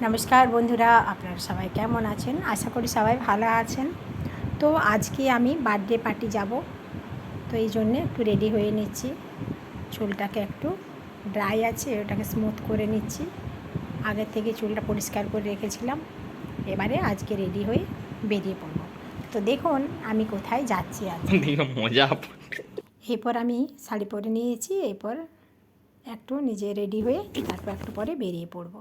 নমস্কার বন্ধুরা, আপনারা সবাই কেমন আছেন? আশা করি সবাই ভালো আছেন। তো আজকে আমি বার্থডে পার্টি যাব, তো এই জন্যে একটু রেডি হয়ে নিচ্ছি। চুলটাকে একটু ড্রাই আছে, ওটাকে স্মুথ করে নিচ্ছি। আগের থেকে চুলটা পরিষ্কার করে রেখেছিলাম, এবারে আজকে রেডি হয়ে বেরিয়ে পড়ব। তো দেখুন আমি কোথায় যাচ্ছি আজকে। মজা। এরপর আমি শাড়ি পরে নিয়েছি, এরপর একটু নিজে রেডি হয়ে তারপর একটু পরে বেরিয়ে পড়ব।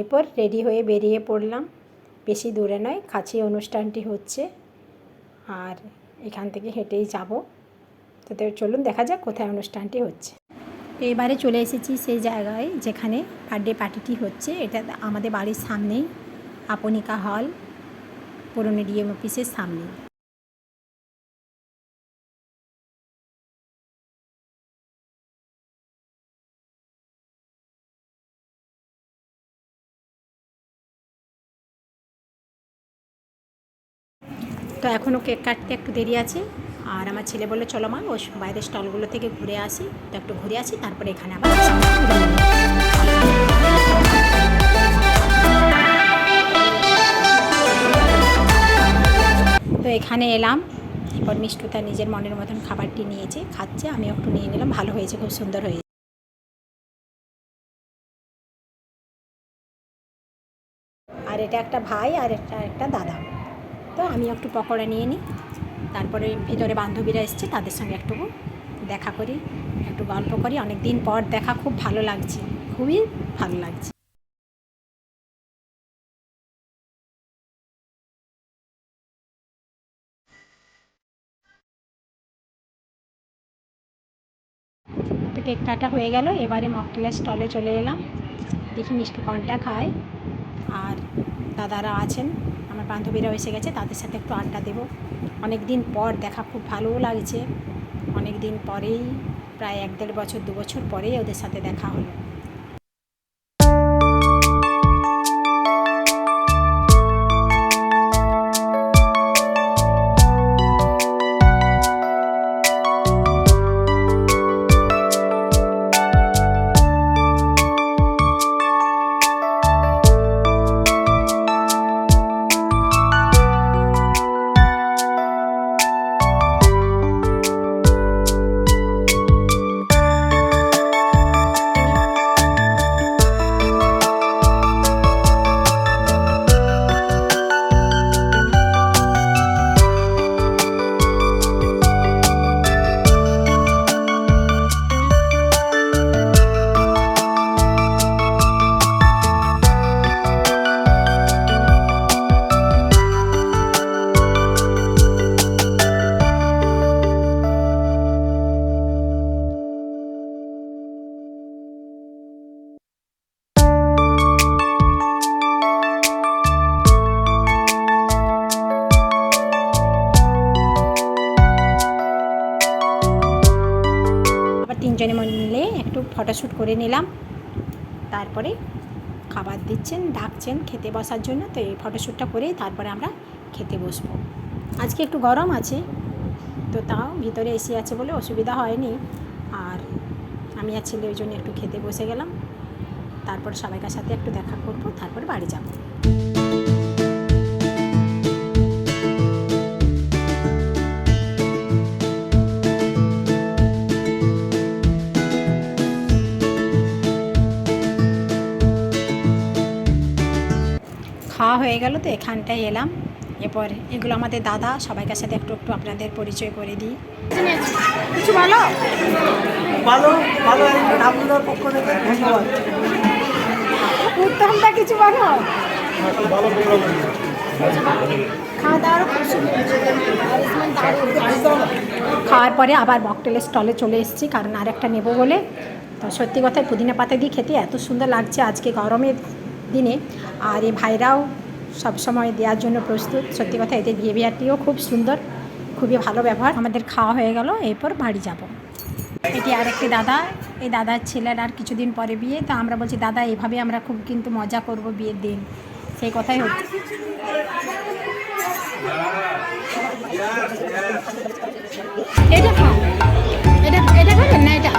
এরপর রেডি হয়ে বেরিয়ে পড়লাম। বেশি দূরে নয়, কাছেই অনুষ্ঠানটি হচ্ছে, আর এখান থেকে হেঁটেই যাব। তো চলুন দেখা যাক কোথায় অনুষ্ঠানটি হচ্ছে। এবারে চলে এসেছি সেই জায়গায় যেখানে বার্থডে পার্টিটি হচ্ছে। এটা আমাদের বাড়ির সামনেই, আপনিকা হল, পুরনো ডিএম অফিসের সামনেই। তো এখনও কেক কাটতে একটু দেরি আছে, আর আমার ছেলে বললো চলো মা ওই বাইরের স্টলগুলো থেকে ঘুরে আসি। তো একটু ঘুরে আসি, তারপরে এখানে আবার তো এখানে এলাম। এরপর মিষ্টু তার নিজের মনের মতন খাবারটি নিয়েছে, খাচ্ছে, আমি একটু নিয়ে নিলাম। ভালো হয়েছে, খুব সুন্দর হয়েছে। আর এটা একটা ভাই আর এটা একটা দাদা। তো আমি একটু পকোড়া নিয়ে নিই, তারপরে ভিতরে বান্ধবীরা এসছে, তাদের সঙ্গে একটু দেখা করি, একটু গল্প করি। অনেক দিন পর দেখা, খুব ভালো লাগছে, খুবই ভালো লাগছে। তো কেক কাটা হয়ে গেল, এবারে মকটেলের স্টলে চলে এলাম। দেখি মিষ্টি কোনটা খায়। আর দাদারা আছেন, আমার বান্ধবীরাও এসে গেছে, তাদের সাথে একটু আড্ডা দেবো। অনেক দিন পর দেখা, খুব ভালোও লাগছে। অনেক দিন পরেই, প্রায় 1-1.5 বছর 2 বছর পরেই ওদের সাথে দেখা হলো। তিনজনে মিলে একটু ফটোশ্যুট করে নিলাম। তারপরে খাবার দিচ্ছেন, ডাকছেন খেতে বসার জন্য। তো এই ফটোশ্যুটটা করেই তারপরে আমরা খেতে বসবো। আজকে একটু গরম আছে, তো তাও ভিতরে এসি আছে বলে অসুবিধা হয়নি। আর আমি আর ছেলে ওই জন্য একটু খেতে বসে গেলাম। তারপর সবাইকার সাথে একটু দেখা করবো, তারপরে বাড়ি যাব। হয়ে গেল, তো এখানটায় এলাম। এরপর এগুলো আমাদের দাদা, সবাইকার সাথে একটু একটু আপনাদের পরিচয় করে দিই। কিছু বলো। ভালো ভালো আপনার পক্ষ থেকে ধন্যবাদ। উত্তমটা কিছু বলো। খাওয়া দাওয়ারও খুব সুন্দর, খাওয়ার পরে আবার মকটেলের স্টলে চলে এসেছি, কারণ আর একটা নেবো বলে। তো সত্যি কথায় পুদিনা পাতা দিয়ে খেতে এত সুন্দর লাগছে আজকে গরমের দিনে। আর এই ভাইরাও সবসময় দেওয়ার জন্য প্রস্তুত। সত্যি কথা এদের বিহেভিয়ারটিও খুব সুন্দর, খুবই ভালো ব্যবহার। আমাদের খাওয়া হয়ে গেল, এরপর বাড়ি যাব। এটি আরেকটি দাদা, এই দাদার ছেলের আর কিছুদিন পরে বিয়ে। তো আমরা বলছি দাদা এইভাবে আমরা খুব কিন্তু মজা করব বিয়ের দিন, সেই কথাই হচ্ছে। এটা খাও, এটা এটা খাবেন না? এটা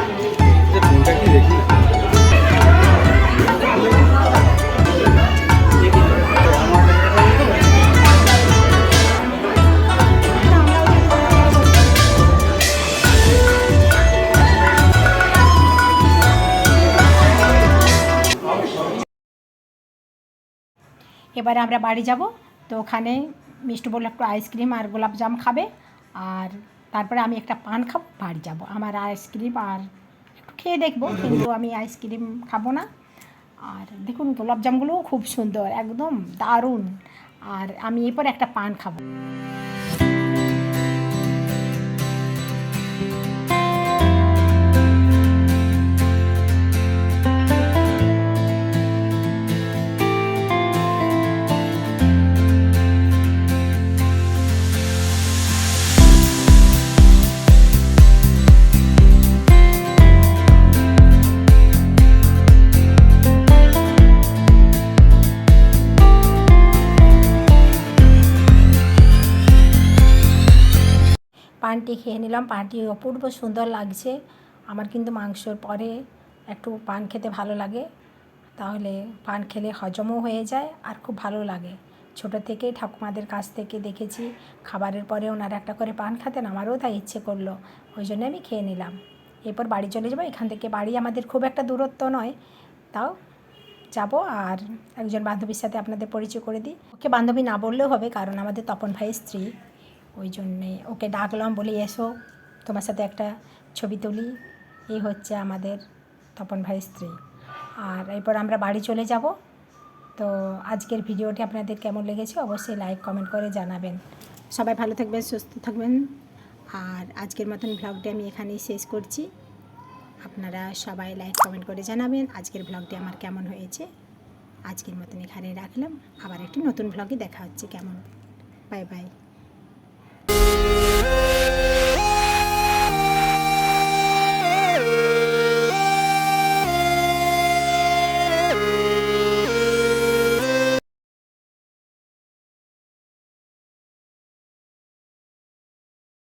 এবারে আমরা বাড়ি যাব। তো ওখানে মিষ্টি বলল একটু আইসক্রিম আর গোলাপজাম খাবে, আর তারপরে আমি একটা পান খাবো, বাড়ি যাব। আমার আইসক্রিম আর একটু খেয়ে দেখবো, কিন্তু আমি আইসক্রিম খাবো না। আর দেখুন গোলাপজামগুলোও খুব সুন্দর, একদম দারুণ। আর আমি এরপর একটা পান খাবো। পানটি খেয়ে নিলাম, পানটি অপূর্ব সুন্দর লাগছে। আমার কিন্তু মাংসর পরে একটু পান খেতে ভালো লাগে, তাহলে পান খেলে হজমও হয়ে যায় আর খুব ভালো লাগে। ছোটো থেকেই ঠাকুমাদের কাছ থেকে দেখেছি খাবারের পরে ওনারা একটা করে পান খাতেন, আমারও তাই ইচ্ছে করলো, ওই জন্য আমি খেয়ে নিলাম। এরপর বাড়ি চলে যাবো। এখান থেকে বাড়ি আমাদের খুব একটা দূরত্ব নয়, তাও যাব। আর একজন বান্ধবীর সাথে আপনাদের পরিচয় করে দিই। ওকে বান্ধবী না বললেও হবে, কারণ আমাদের তপন ভাইয়ের স্ত্রী, ওই জন্যে ওকে ডাকলাম, বলি এসো তোমার সাথে একটা ছবি তুলি। এই হচ্ছে আমাদের তপন ভাইয়ের স্ত্রী। আর এরপর আমরা বাড়ি চলে যাব। তো আজকের ভিডিওটি আপনাদের কেমন লেগেছে অবশ্যই লাইক কমেন্ট করে জানাবেন। সবাই ভালো থাকবেন, সুস্থ থাকবেন। আর আজকের মতন ভ্লগটি আমি এখানেই শেষ করছি। আপনারা সবাই লাইক কমেন্ট করে জানাবেন আজকের ভ্লগটি আমার কেমন হয়েছে। আজকের মতন এখানেই রাখলাম, আবার একটি নতুন ভ্লগে দেখা হচ্ছে কেমন। Bye bye.